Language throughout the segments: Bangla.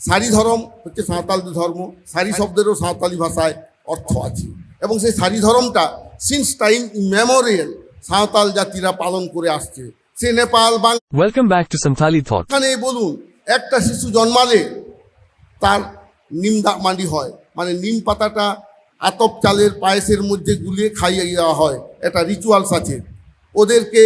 সারি ধরম হচ্ছে সাঁওতালদের ধর্ম। সারি শব্দেরও সাঁওতালি ভাষায় অর্থ আছে এবং সেই সারি ধরমটা সিন্স টাইম ইমেমোরিয়াল সাঁওতাল জাতিরা পালন করে আসছে। সে Nepal Bangla Welcome back to Santali Thought. এখানে বলুন একটা শিশু জন্মালে তার নিম মাটি হয়, মানে নিম পাতাটা আতপ চালের পায়েসের মধ্যে গুলিয়ে খাইয়ে দেওয়া হয়, একটা রিচুয়ালস আছে। ওদেরকে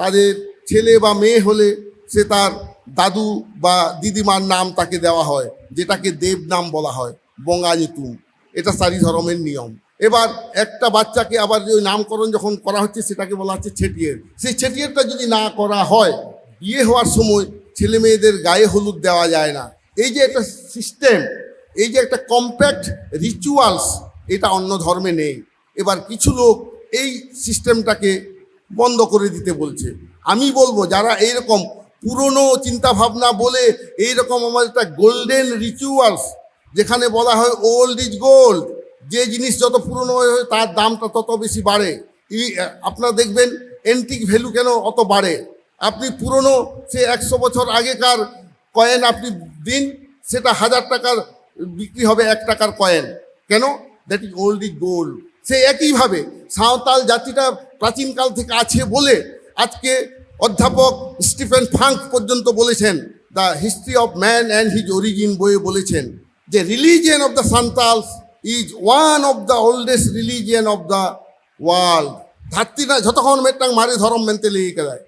তাদের ছেলে বা মেয়ে হলে সে তার দাদু বা দিদিমার নাম তাকে দেওয়া হয়, যেটাকে দেব নাম বলা হয়, বঙ্গা নিতুম। এটা সারি ধর্মের নিয়ম। এবার একটা বাচ্চাকে আবার যে নামকরণ যখন করা হচ্ছে সেটাকে বলা হচ্ছে ছেটিয়ের। সেই ছেটিয়েরটা যদি না করা হয়, বিয়ে হওয়ার সময় ছেলে মেয়েদের গায়ে হলুদ দেওয়া যায় না। এই যে একটা সিস্টেম, এই যে একটা কম্প্যাক্ট রিচুয়ালস, এটা অন্য ধর্মে নেই। এবার কিছু লোক এই সিস্টেমটাকে বন্ধ করে দিতে বলছে। আমি বলবো যারা এইরকম পুরনো চিন্তাভাবনা বলে এইরকম আমাদের একটা গোল্ডেন রিচুয়ালস, যেখানে বলা হয় ওল্ড ইজ গোল্ড, যে জিনিস যত পুরনো হয় তার দামটা তত বেশি বাড়ে। আপনারা দেখবেন অ্যান্টিক ভ্যালু কেন অত বাড়ে। আপনি পুরনো সে 100 বছর আগেকার কয়েন আপনি দিন, সেটা 1000 টাকার বিক্রি হবে 1 টাকার কয়েন। কেন? That is old is gold. সে একইভাবে সাঁওতাল জাতিটা প্রাচীনকাল থেকে আছে বলে আজকে অধ্যাপক স্টিফেন ফাঙ্ক পর্যন্ত বলেছেন, the history of man and his origin বইয়ে বলেছেন যে religion of the Santals is one of the oldest religion of the world. ধাত্রীরা যতক্ষণ মেট্টাং মারে ধর্ম মেনতে লেগে যায়,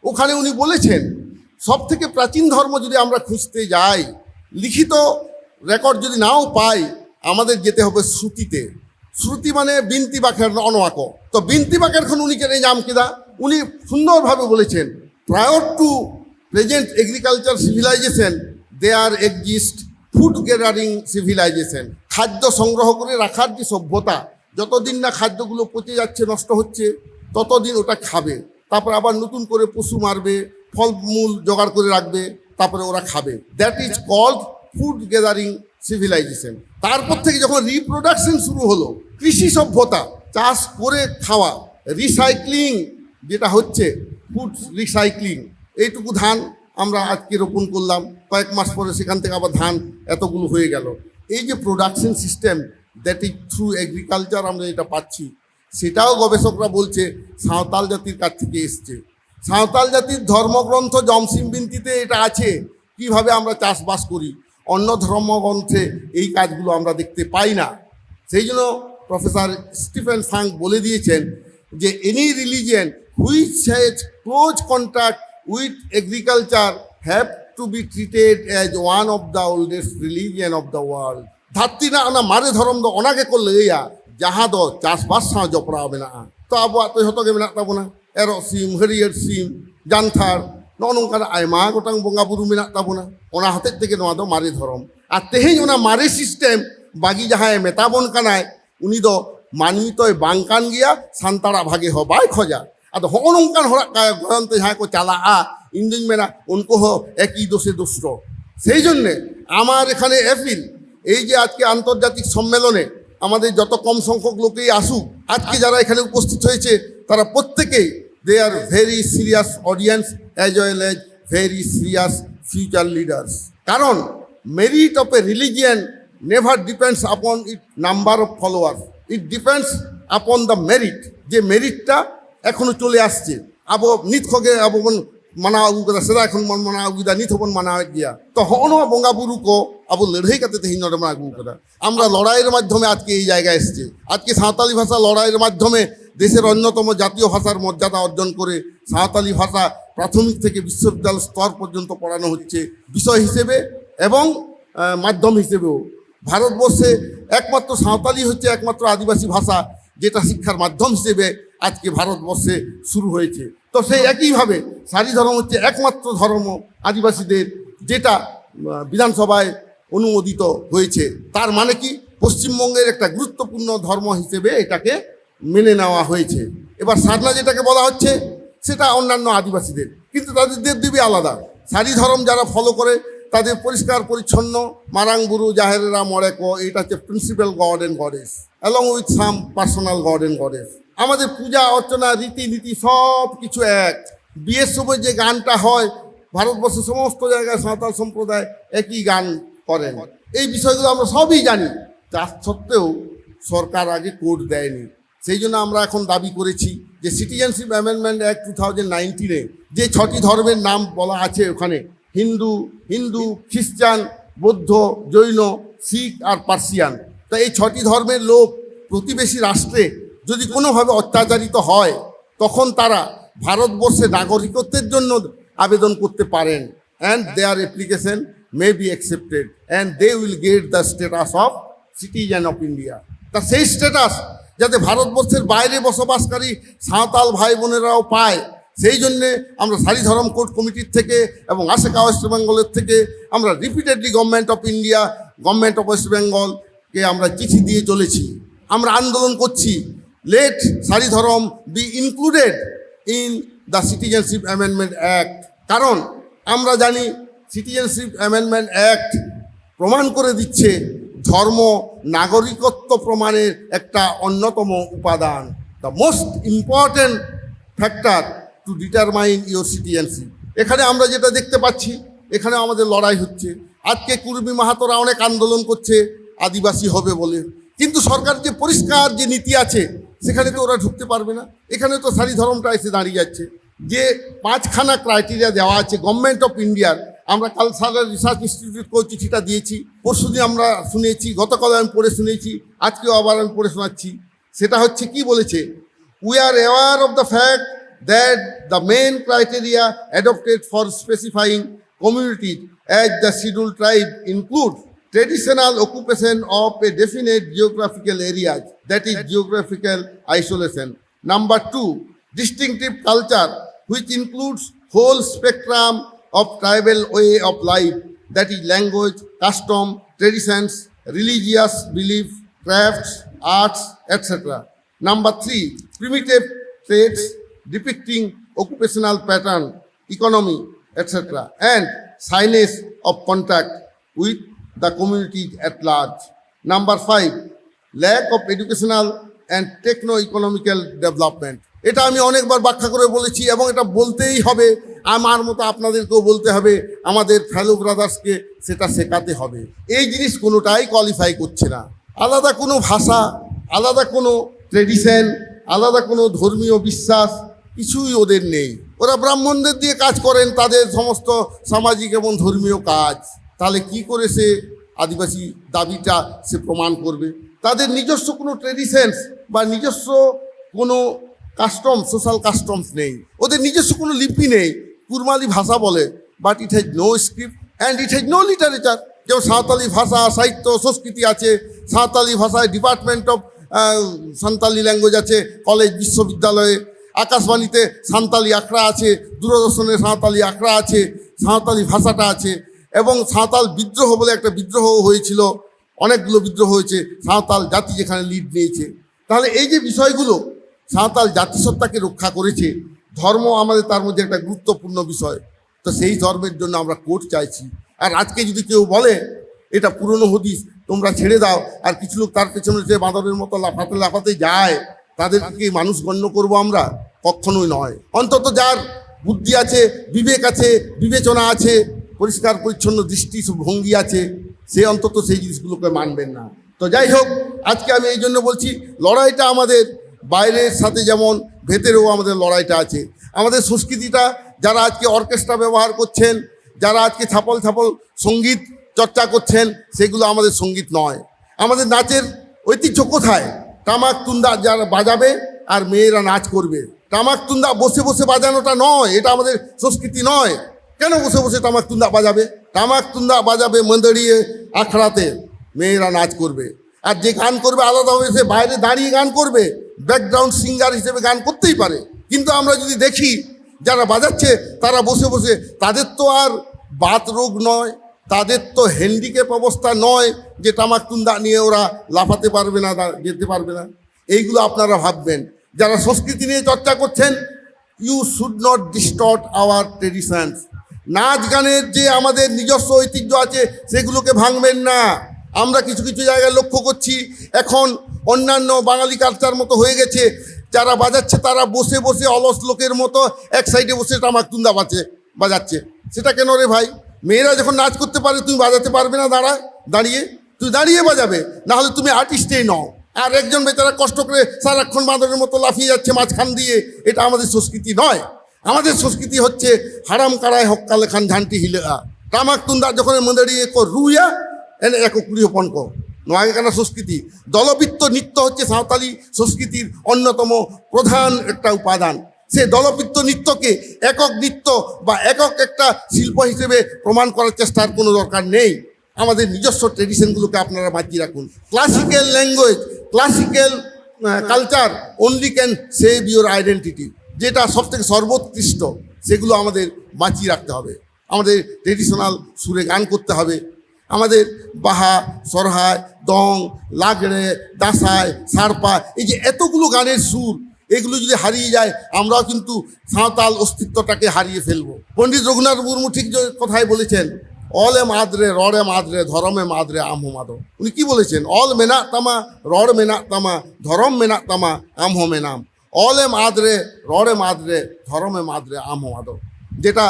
ওখানে উনি বলেছেন সব থেকে প্রাচীন ধর্ম যদি আমরা খুঁজতে যাই, লিখিত রেকর্ড যদি নাও পাই, আমাদের যেতে হবে শ্রুতিতে। শ্রুতি মানে বিনতি বাক্যের অনওয়াক। তো বিনতি বাক্যের খন উনি কেন জাম কিদা, উনি সুন্দরভাবে বলেছেন prior to present agriculture civilisation there exist food gathering civilisation. খাদ্য সংগ্রহ করে রাখার যে সভ্যতা, যতদিন না খাদ্যগুলো পচে যাচ্ছে, নষ্ট হচ্ছে, ততদিন ওটা খাবে। তারপর আবার নতুন করে পশু মারবে, ফলমূল জোগাড় করে রাখবে, তারপরে ওরা খাবে। That is called food gathering civilisation. তারপর থেকে যখন রিপ্রোডাকশন শুরু হলো, কৃষি সভ্যতা, চাষ করে খাওয়া, রিসাইক্লিং যেটা হচ্ছে ফুড রিসাইক্লিং, এইটুকু ধান আমরা আজকে রোপণ করলাম, কয়েক মাস পরে সেখান থেকে আবার ধান এতগুলো হয়ে গেল। এই যে production system, that is through agriculture আমরা এটা পাচ্ছি, সেটাও গবেষকরা বলছে সাঁওতাল জাতির কাছ থেকে এসছে। সাঁওতাল জাতির ধর্মগ্রন্থ জমসিম বিনতিতে এটা আছে, কিভাবে আমরা চাষবাস করি। অন্য ধর্মগ্রন্থে এই কাজগুলো আমরা দেখতে পাই না। সেই জন্য প্রফেসর স্টিফেন ফাঙ্ক বলে দিয়েছেন যে any religion which has close contact with agriculture have to be treated as one of the oldest religion of the world. ধাত্রী না ওনা মারে ধরম ᱫᱚ ᱚᱱᱟᱜᱮ ᱠᱚ ᱞᱟᱹᱭᱟ ᱡᱟᱦᱟᱸ ᱫᱚ ᱪᱟᱥᱵᱟᱥ ᱥᱟᱶ ᱡᱚᱯᱲᱟᱣ ᱢᱮᱱᱟᱜᱼᱟ। ᱛᱚ ᱟᱵᱚᱣᱟᱜ ᱛᱚ ᱡᱷᱚᱛᱚ ᱜᱮ ᱢᱮᱱᱟᱜ ᱛᱟᱵᱚᱱᱟ, ᱮᱨᱚᱜ ᱥᱤᱢ, ᱦᱟᱹᱨᱭᱟᱹᱲ ᱥᱤᱢ, ᱡᱟᱱᱛᱷᱟᱲ, ᱱᱚᱜᱼᱚ ᱱᱚᱝᱠᱟᱱᱟᱜ ᱟᱭᱢᱟ ᱜᱚᱴᱟᱝ ᱵᱚᱸᱜᱟ ᱵᱩᱨᱩ ᱢᱮᱱᱟᱜ ᱛᱟᱵᱚᱱᱟ। ᱚᱱᱟ ᱦᱚᱛᱮᱡ ᱛᱮᱜᱮ ᱱᱚᱣᱟ ᱫᱚ ᱢᱟᱨᱮ ᱫᱷᱚᱨᱚᱢ। ᱟᱨ ᱛᱮᱦᱮᱧ ᱚᱱᱟ ᱢᱟᱨᱮ ᱥᱤᱥᱴᱮᱢ ᱵᱟᱹᱜᱤ ᱡᱟᱦᱟᱸᱭ ᱢᱮᱛᱟᱵᱚᱱ ᱠᱟᱱᱟᱭ, ᱩᱱᱤ ᱫᱚ ᱢᱟᱹᱱᱢᱤ ᱛᱚᱭ ᱵᱟᱝ ᱠᱟᱱ ᱜᱮᱭᱟ, ᱥᱟᱱᱛᱟᱲᱟᱜ ᱵᱷᱟᱜᱮ ᱦᱚᱸ ᱵᱟᱭ ᱠᱷᱚᱡᱟ। ᱟᱫᱚ ᱦᱚᱸᱜᱼᱚ ᱱᱚᱝᱠᱟᱱ ᱦᱚᱲᱟᱜ ᱜᱚᱭᱚᱱᱛᱮ ᱡᱟᱦᱟᱸᱭ ᱠᱚ ᱪᱟᱞᱟᱜᱼᱟ, ᱤᱧ ᱫᱩᱧ ᱢᱮᱱᱟ উনকু হো একই দোষে দুষ্ট। সেই জন্যে আমার এখানে অ্যাপিল, এই যে আজকে আন্তর্জাতিক সম্মেলনে আমাদের যত কম সংখ্যক লোকেই আসুক, আজকে যারা এখানে উপস্থিত হয়েছে তারা প্রত্যেকেই they are very serious audience as well as very serious future leaders. কারণ merit of a religion never depends upon it number of followers, it depends upon the merit. যে মেরিটটা এখনো চলে আসছে, আবো নিত খগে আবো ᱢᱟᱱᱟᱣ ᱟᱹᱜᱩ ᱠᱟᱫᱟ, ᱥᱮᱫᱟᱭ ᱠᱷᱚᱱ ᱵᱚᱱ ᱢᱟᱱᱟᱣ ᱟᱹᱜᱩᱭᱮᱫᱟ, ᱱᱤᱛ ᱦᱚᱸᱵᱚᱱ ᱢᱟᱱᱟᱣᱮᱫ ᱜᱮᱭᱟ। ᱛᱚ ᱦᱚᱸᱜᱼᱚ ᱱᱚᱣᱟ ᱵᱚᱸᱜᱟ ᱵᱩᱨᱩ ᱠᱚ আবো লড়াই কাতে তেহিন নড়ে আগু করা। আমরা লড়াইয়ের মাধ্যমে আজকে এই জায়গায় এসেছি। আজকে সাঁওতালি ভাষা লড়াইয়ের মাধ্যমে দেশের অন্যতম জাতীয় ভাষার মর্যাদা অর্জন করে সাঁওতালি ভাষা প্রাথমিক থেকে বিশ্ববিদ্যালয় স্তর পর্যন্ত পড়ানো হচ্ছে বিষয় হিসেবে এবং মাধ্যম হিসেবেও। ভারতবর্ষে একমাত্র সাঁওতালি হচ্ছে একমাত্র আদিবাসী ভাষা যেটা শিক্ষার মাধ্যম হিসেবে আজকে ভারতবর্ষে শুরু হয়েছে। তো সেই একইভাবে সারি ধর্ম হচ্ছে একমাত্র ধর্ম আদিবাসীদের যেটা বিধানসভায় অনুমোদিত হয়েছে। তার মানে কি পশ্চিমবঙ্গের একটা গুরুত্বপূর্ণ ধর্ম হিসেবে এটাকে মেনে নেওয়া হয়েছে। এবার সারনা যেটাকে বলা হচ্ছে সেটা অন্যান্য আদিবাসীদের, কিন্তু তাদের দেবদেবী আলাদা। সারি ধর্ম যারা ফলো করে তাদের পরিষ্কার পরিচ্ছন্ন মারাং বুরু জাহেরেরা মরে ক, এটা হচ্ছে principal god and goddess along with some personal god and goddess. আমাদের পূজা অর্চনা রীতিনীতি সব কিছু এক। বিয়ের সময় যে গানটা হয় ভারতবর্ষের সমস্ত জায়গায় সাঁওতাল সম্প্রদায় একই গান করেন। এই বিষয়গুলো আমরা সবই জানি, তা সত্ত্বেও সরকার আগে কোড দেয়নি। সেই জন্য আমরা এখন দাবি করেছি যে সিটিজেনশিপ অ্যামেন্ডমেন্ট অ্যাক্ট 2019-এ যে 6টি ধর্মের নাম বলা আছে ওখানে, হিন্দু, খ্রিস্টান, বৌদ্ধ, জৈন, শিখ আর পার্সিয়ান, তা এই 6টি ধর্মের লোক প্রতিবেশী রাষ্ট্রে যদি কোনোভাবে অত্যাচারিত হয় তখন তারা ভারতবর্ষে নাগরিকত্বের জন্য আবেদন করতে পারেন, and their application may be accepted and they will get the status of citizen of India. তা সেই স্ট্যাটাস যাতে ভারতবর্ষের বাইরে বসবাসকারী সাঁওতাল ভাই বোনেরাও পায়, সেই জন্যে আমরা সারি ধরম কোড কমিটির থেকে এবং আশেকা ওয়েস্ট বেঙ্গলের থেকে আমরা repeatedly Government of India, Government of West বেঙ্গলকে আমরা চিঠি দিয়ে চলেছি। আমরা আন্দোলন করছি, let Sari Dharam be included in the Citizenship Amendment Act. কারণ আমরা জানি সিটিজেনশিপ অ্যামেন্ডমেন্ট অ্যাক্ট প্রমাণ করে দিচ্ছে ধর্ম নাগরিকত্ব প্রমাণের একটা অন্যতম উপাদান, the most important factor to determine your citizenship. এখানে আমরা যেটা দেখতে পাচ্ছি, এখানে আমাদের লড়াই হচ্ছে। আজকে কুর্মী মাহাতোরা অনেক আন্দোলন করছে আদিবাসী হবে বলে, কিন্তু সরকার যে পরিষ্কার যে নীতি আছে সেখানে তো ওরা ঢুকতে পারবে না। এখানে তো সারি ধর্মটা এসে দাঁড়িয়ে যাচ্ছে। যে 5খানা ক্রাইটেরিয়া দেওয়া আছে গভর্নমেন্ট অফ ইন্ডিয়ার, আমরা কালচারাল রিসার্চ ইনস্টিটিউটকেও চিঠিটা দিয়েছি, পরশুদিন আমরা শুনেছি, গতকাল আমি পড়ে শুনেছি, আজকেও আবার আমি পড়ে শোনাচ্ছি। সেটা হচ্ছে কি বলেছে, we are aware of the fact that the main criteria adopted for specifying communities as the schedule tribe include traditional occupation of a definite geographical areas, that is geographical isolation. Number 2, distinctive culture which includes whole spectrum of tribal way of life, that is language, custom, traditions, religious belief, crafts, arts, etc. Number 3, primitive traits depicting occupational pattern, economy, etc. and signage of contact with the community at large. Number 5, lack of educational and techno-economical development. এটা আমি অনেকবার ব্যাখ্যা করে বলেছি এবং এটা বলতেই হবে, আমার মতো আপনাদেরকেও বলতে হবে, আমাদের ফেলো ব্রাদার্সকে সেটা শেখাতে হবে। এই জিনিস কোনোটাই কোয়ালিফাই করছে না। আলাদা কোনো ভাষা, আলাদা কোনো ট্রেডিশন, আলাদা কোনো ধর্মীয় বিশ্বাস কিছুই ওদের নেই। ওরা ব্রাহ্মণদের দিয়ে কাজ করেন তাদের সমস্ত সামাজিক এবং ধর্মীয় কাজ। তাহলে কি করে সে আদিবাসী দাবিটা সে প্রমাণ করবে? তাদের নিজস্ব কোনো ট্রেডিশনস বা নিজস্ব কোনো কাস্টম, সোশ্যাল কাস্টমস নেই, ওদের নিজস্ব কোনো লিপি নেই। কুরমালি ভাষা বলে, but it has no script and it has no literature. যেমন সাঁওতালি ভাষা, সাহিত্য, সংস্কৃতি আছে, সাঁওতালি ভাষায় ডিপার্টমেন্ট অফ সান্তালি ল্যাঙ্গুয়েজ আছে কলেজ বিশ্ববিদ্যালয়ে, আকাশবাণীতে সাঁওতালি আখড়া আছে, দূরদর্শনে সাঁওতালি আখড়া আছে, সাঁওতালি ভাষাটা আছে। এবং সাঁওতাল বিদ্রোহ বলে একটা বিদ্রোহ হয়েছিল, অনেকগুলো বিদ্রোহ হয়েছে, সাঁওতাল জাতি যেখানে লিড নিয়েছে। তাহলে এই যে বিষয়গুলো সাঁওতাল জাতিসত্তাকে রক্ষা করেছে, ধর্ম আমাদের তার মধ্যে একটা গুরুত্বপূর্ণ বিষয়। তো সেই ধর্মের জন্য আমরা কোর্ট চাইছি। আর আজকে যদি কেউ বলে এটা পুরনো হদিস, তোমরা ছেড়ে দাও, আর কিছু লোক তার পেছনে যে বাঁদরের মতো লাফাতে লাফাতে যায়, তাদেরকে মানুষ গণ্য করবো আমরা? কখনোই নয়। অন্তত যার বুদ্ধি আছে, বিবেক আছে, বিবেচনা আছে, পরিষ্কার পরিচ্ছন্ন দৃষ্টি ভঙ্গি আছে, সে অন্তত সেই জিনিসগুলোকে মানবেন না। তো যাই হোক, আজকে আমি এই জন্য বলছি, লড়াইটা আমাদের বাইরের সাথে যেমন ভেতরেও আমাদের লড়াইটা আছে। আমাদের সংস্কৃতিটা যারা আজকে অর্কেস্ট্রা ব্যবহার করছেন, যারা আজকে ছাপল ছাপল সঙ্গীত চর্চা করছেন, সেগুলো আমাদের সঙ্গীত নয়। আমাদের নাচের ঐতিহ্য কোথায়? টামাক তুন্দা যারা বাজাবে আর মেয়েরা নাচ করবে। টামাক তুন্দা বসে বসে বাজানোটা নয়, এটা আমাদের সংস্কৃতি নয়। কেন বসে বসে টামাক তুন্দা বাজাবে? টামাক তুন্দা বাজাবে মন্দিরিয়ে আখড়াতে, মেয়েরা নাচ করবে। আর যে গান করবে আলাদাভাবে, সে বাইরে দাঁড়িয়ে গান করবে, ব্যাকগ্রাউন্ড সিঙ্গার হিসেবে গান করতেই পারে। কিন্তু আমরা যদি দেখি যারা বাজাচ্ছে তারা বসে বসে, তাদের তো আর বাত রোগ নয়, তাদের তো হ্যান্ডিক্যাপ অবস্থা নয় যে টামাক তুন্দা নিয়ে ওরা লাফাতে পারবে না, যেতে পারবে না। এইগুলো আপনারা ভাববেন। যারা সংস্কৃতি নিয়ে চর্চা করছেন, you should not distort our traditions. নাচ গানের যে আমাদের নিজস্ব ঐতিহ্য আছে সেগুলোকে ভাঙবেন না। আমরা কিছু কিছু জায়গায় লক্ষ্য করছি এখন অন্যান্য বাঙালি কালচার মতো হয়ে গেছে, যারা বাজাচ্ছে তারা বসে বসে অলস লোকের মতো এক সাইডে বসে টামাক তুন্দা বাজাচ্ছে। সেটা কেন রে ভাই? মেয়েরা যখন নাচ করতে পারে তুমি বাজাতে পারবে না দাঁড়িয়ে তুমি দাঁড়িয়ে বাজাবে, না হলে তুমি আর্টিস্টেই নও। আর একজন বেচারা কষ্ট করে সারাক্ষণ বাঁদরের মতো লাফিয়ে যাচ্ছে মাঝখান দিয়ে, এটা আমাদের সংস্কৃতি নয়। আমাদের সংস্কৃতি হচ্ছে হারাম কারায় হক্কালে খান ঝান্টি হিলে টামাক তুন্দার যখন মন্দিরিয়ে রুইয়া এনে এক কুড়িও পনক নয় কানা সংস্কৃতি। দলবৃত্ত নৃত্য হচ্ছে সাঁওতালি সংস্কৃতির অন্যতম প্রধান একটা উপাদান। সে দলবৃত্ত নৃত্যকে একক নৃত্য বা একক একটা শিল্প হিসেবে প্রমাণ করার চেষ্টার কোনো দরকার নেই। আমাদের নিজস্ব ট্রেডিশনগুলোকে আপনারা বাঁচিয়ে রাখুন। Classical language, classical culture only can save your identity, যেটা সবথেকে সর্বোৎকৃষ্ট, সেগুলো আমাদের বাঁচিয়ে রাখতে হবে। আমাদের ট্রেডিশনাল সুরে গান করতে হবে। আমাদের বাহা, সরহায়, দং, লাগড়ে, দাসায়, সারপা, এই যে এতগুলো গানের সুর, এগুলো যদি হারিয়ে যায় আমরাও কিন্তু সাঁওতাল অস্তিত্বটাকে হারিয়ে ফেলবো। পণ্ডিত রঘুনাথ মুর্মু ঠিক যে কথাই বলেছেন, অলে মাদরে রড়ে মাদরে ধরমে মাদরে আম হোমাদো। উনি কি বলেছেন? অল মেনা তামা রড় মেনা তামা ধরম মেনা তামা আম হোমে নাম। অলে মাদরে রড়ে মাদরে ধরমে মাদরে আম হোমাদো, যেটা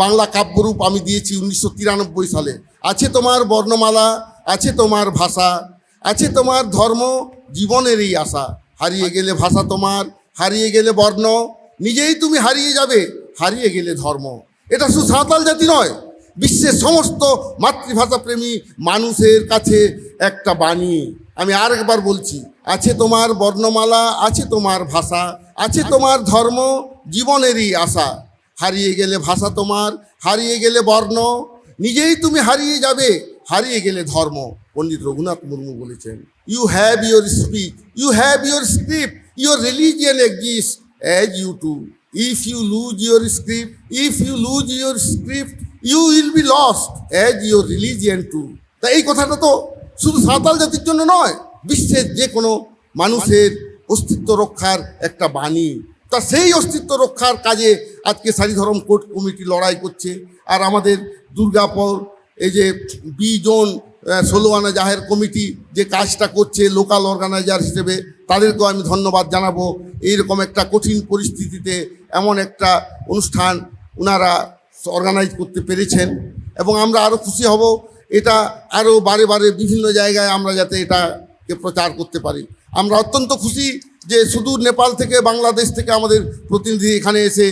বাংলা কাব্যরূপ আমি দিয়েছি 1993 সালে। আছে তোমার বর্ণমালা, আছে তোমার ভাষা, আছে তোমার ধর্ম, জীবনেরই আশা। হারিয়ে গেলে ভাষা তোমার, হারিয়ে গেলে বর্ণ, নিজেই তুমি হারিয়ে যাবে, হারিয়ে গেলে ধর্ম। এটা শুধু সাঁওতাল জাতি নয়, বিশ্বের সমস্ত মাতৃভাষা প্রেমী মানুষের কাছে একটা বাণী। আমি আরেকবার বলছি, আছে তোমার বর্ণমালা, আছে তোমার ভাষা, আছে তোমার ধর্ম, জীবনেরই আশা। হারিয়ে গেলে ভাষা তোমার, হারিয়ে গেলে বর্ণ, নিজেই তুমি হারিয়ে যাবে, হারিয়ে গেলে ধর্ম। পণ্ডিত রঘুনাথ মুর্মু বলেছেন, you have your speech, you have your script, your religion exist as you too. If you lose your script, if you lose your script, you will be lost as your religion too. তা এই কথাটা তো শুধু সাঁওতাল জাতির জন্য নয়, বিশ্বের যে কোনো মানুষের অস্তিত্ব রক্ষার একটা বাণী। তা সেই অস্তিত্ব রক্ষার কাজে আজকে সারিধরম কোর্ট কমিটি লড়াই করছে। আর আমাদের দুর্গাপুর এই যে 20 জন 16 আনা জাহের কমিটি যে কাজটা করছে লোকাল অর্গানাইজার হিসেবে, তাদেরকেও আমি ধন্যবাদ জানাবো। এইরকম একটা কঠিন পরিস্থিতিতে এমন একটা অনুষ্ঠান ওনারা অর্গানাইজ করতে পেরেছেন, এবং আমরা আরও খুশি হব। এটা আরও বারে বারে বিভিন্ন জায়গায় আমরা যাতে এটাকে প্রচার করতে পারি। আমরা অত্যন্ত খুশি যে সুদূর নেপাল থেকে, বাংলাদেশ থেকে আমাদের প্রতিনিধি এখানে এসে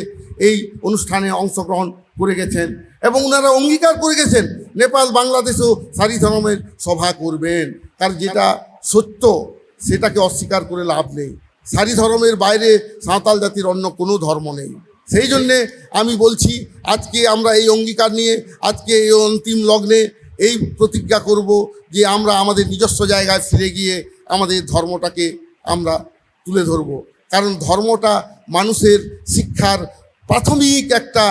এই অনুষ্ঠানে অংশগ্রহণ করে গেছেন, এবং ওনারা অঙ্গীকার করে গেছেন নেপাল বাংলাদেশেও সারি ধর্মের সভা করবেন। কারণ যেটা সত্য সেটাকে অস্বীকার করে লাভ নেই। সারি ধর্মের বাইরে সাঁওতাল জাতির অন্য কোনো ধর্ম নেই। সেই জন্যে আমি বলছি, আজকে আমরা এই অঙ্গীকার নিয়ে আজকে এই অন্তিম লগ্নে এই প্রতিজ্ঞা করব যে আমরা আমাদের নিজস্ব জায়গায় ফিরে গিয়ে আমাদের ধর্মটাকে আমরা তুলে ধরব। কারণ ধর্মটা মানুষের শিক্ষার প্রাথমিক একটা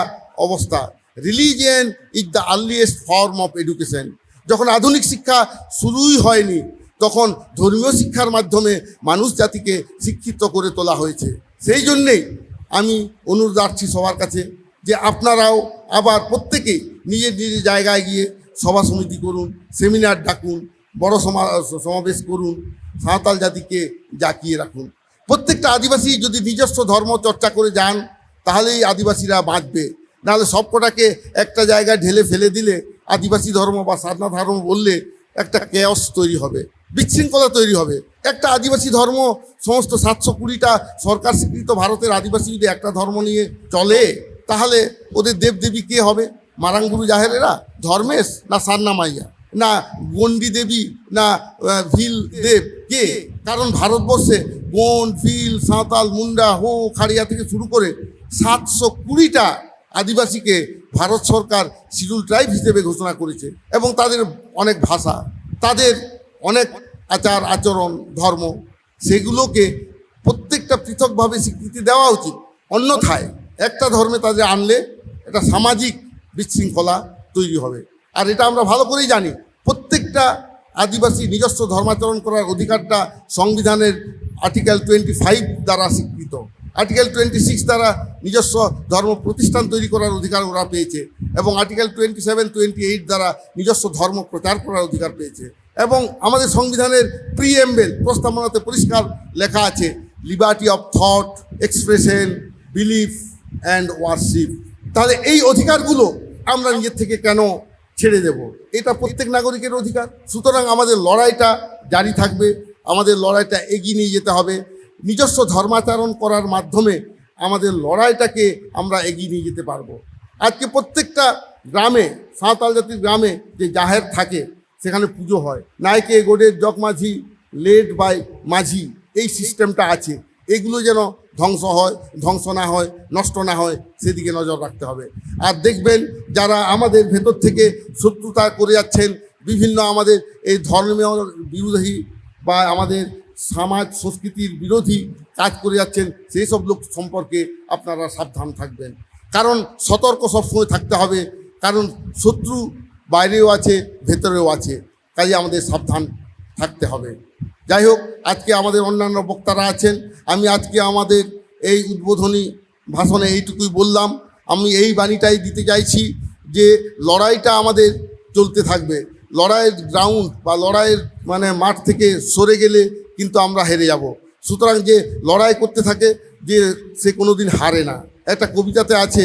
অবস্থা। Religion is the earliest form of education. যখন আধুনিক শিক্ষা শুরুই হয়নি, তখন ধর্মীয় শিক্ষার মাধ্যমে মানুষ জাতিকে শিক্ষিত করে তোলা হয়েছে। সেই জন্যেই আমি অনুরোধ রাখছি সবার কাছে যে আপনারাও আবার প্রত্যেকেই নিজের নিজের জায়গায় গিয়ে সভা সমিতি করুন, সেমিনার ডাকুন, বড় সমাবেশ করুন, সাঁওতাল জাতিকে জাকিয়ে রাখুন। প্রত্যেকটা আদিবাসী যদি নিজস্ব ধর্ম চর্চা করে যান, তাহলেই আদিবাসীরা বাঁচবে। নাহলে সবকটাকে একটা জায়গায় ঢেলে ফেলে দিলে, আদিবাসী ধর্ম বা সাধনা ধর্ম বললে একটা কেয়স তৈরি হবে, বিশৃঙ্খলা তৈরি হবে। একটা আদিবাসী ধর্ম সমস্ত 720টা সরকার স্বীকৃত ভারতের আদিবাসী যদি একটা ধর্ম নিয়ে চলে, তাহলে ওদের দেবদেবী কে হবে? মারাঙ্গুরু জাহেরেরা, ধর্মেশ না সান্নামাইয়া, না গন্ডি দেবী, না ভিল দেব, কে? কারণ ভারতবর্ষে গোন্ড, ভিল, সাঁওতাল, মুন্ডা, হো, খাড়িয়া থেকে শুরু করে 720টা আদিবাসীকে ভারত সরকার শিডিউল ট্রাইব হিসেবে ঘোষণা করেছে, এবং তাদের অনেক ভাষা, তাদের অনেক আচার আচরণ, ধর্ম, সেগুলোকে প্রত্যেকটা পৃথকভাবে স্বীকৃতি দেওয়া উচিত। অন্যথায় একটা ধর্মে তাদের আনলে একটা সামাজিক বিশৃঙ্খলা তৈরি হবে। আর এটা আমরা ভালো করেই জানি, প্রত্যেকটা আদিবাসী নিজস্ব ধর্মাচরণ করার অধিকারটা সংবিধানের আর্টিকেল 25 দ্বারা স্বীকৃত। আর্টিকেল 26 দ্বারা নিজস্ব ধর্ম প্রতিষ্ঠান তৈরি করার অধিকার ওরা পেয়েছে, এবং আর্টিকেল 27, 28 দ্বারা নিজস্ব ধর্ম প্রচার করার অধিকার পেয়েছে। এবং আমাদের সংবিধানের প্রিএম্বেল প্রস্তাবনাতে পরিষ্কার লেখা আছে, liberty of thought, expression, belief and warship. তাহলে এই অধিকারগুলো আমরা নিজের থেকে কেন ছেড়ে দেব? এটা প্রত্যেক নাগরিকের অধিকার। সুতরাং আমাদের লড়াইটা জারি থাকবে, আমাদের লড়াইটা এগিয়ে নিয়ে যেতে হবে। নিজস্ব ধর্মাচরণ করার মাধ্যমে আমাদের লড়াইটাকে আমরা এগিয়ে নিয়ে যেতে পারবো। আজকে প্রত্যেকটা গ্রামে, সাঁওতাল জাতির গ্রামে যে জাহের থাকে সেখানে পুজো হয়, নায়কে গোডের জগ মাঝি লেড বাই মাঝি, এই সিস্টেমটা আছে। এগুলো যেন ধ্বংস না হয়, নষ্ট না হয়, সেদিকে নজর রাখতে হবে। আর দেখবেন যারা আমাদের ভেতর থেকে শত্রুতা করে যাচ্ছেন, বিভিন্ন আমাদের এই ধর্মীয় বিরোধী বা আমাদের সমাজ সংস্কৃতির বিরোধী কাজ করে যাচ্ছেন, সেই সব লোক সম্পর্কে আপনারা সাবধান থাকবেন। কারণ সতর্ক সবসময় থাকতে হবে, কারণ শত্রু বাইরেও আছে, ভেতরেও আছে, কাজে আমাদের সাবধান থাকতে হবে। যাই হোক, আজকে আমাদের অন্যান্য বক্তারা আছেন, আমি আজকে আমাদের এই উদ্বোধনী ভাষণে এইটুকুই বললাম। আমি এই বাণীটাই দিতে চাইছি যে লড়াইটা আমাদের চলতে থাকবে। লড়াইয়ের গ্রাউন্ড বা লড়াইয়ের মাঠ থেকে সরে গেলে কিন্তু আমরা হেরে যাব। সুতরাং যে লড়াই করতে থাকে যে সে কোনো দিন হারে না। একটা কবিতাতে আছে,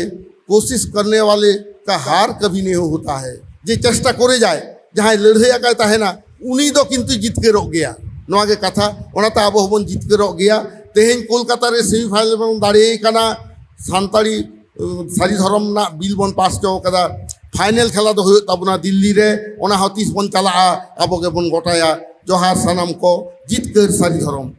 কোশিশ করনে ওয়ালে কা হার কভি নেই হোতা হ্যায়। যে চেষ্টা করে যায়, যাহাই লড়ে একায় তাহেনা, উনি তো কিন্তু জিতকে রক গিয়া। ᱱᱚᱣᱟ ᱜᱮ ᱠᱟᱛᱷᱟ, ᱚᱱᱟᱛᱮ ᱟᱵᱚ ᱦᱚᱸᱵᱚᱱ ᱡᱤᱛᱠᱟᱹᱨᱚᱜ ᱜᱮᱭᱟ। ᱛᱮᱦᱮᱧ ᱠᱳᱞᱠᱟᱛᱟ ᱨᱮ ᱥᱮᱢᱤᱯᱷᱟᱭᱱᱟᱞ ᱵᱚᱱ ᱫᱟᱲᱮᱭ ᱠᱟᱱᱟ, ᱥᱟᱱᱛᱟᱲᱤ ᱥᱟᱹᱨᱤ ᱫᱷᱚᱨᱚᱢ ᱨᱮᱱᱟᱜ ᱵᱤᱞ ᱵᱚᱱ ᱯᱟᱥ ᱦᱚᱪᱚ ᱠᱟᱫᱟ। ᱯᱷᱟᱭᱱᱟᱞ ᱠᱷᱮᱞᱟ ᱫᱚ ᱦᱩᱭᱩᱜ ᱛᱟᱵᱚᱱᱟ ᱫᱤল্ᱞᱤ ᱨᱮ, ᱚᱱᱟ ᱦᱚᱸ ᱛᱤᱥ ᱵᱚᱱ ᱪᱟᱞᱟᱜᱼᱟ ᱟᱵᱚ ᱜᱮᱵᱚᱱ ᱜᱚᱴᱟᱭᱟ। ᱡᱚᱦᱟᱨ ᱥᱟᱱᱟᱢ ᱠᱚ, ᱡᱤᱛᱠᱟᱹᱨ ᱥᱟᱹᱨᱤ ᱫᱷᱚᱨᱚᱢ।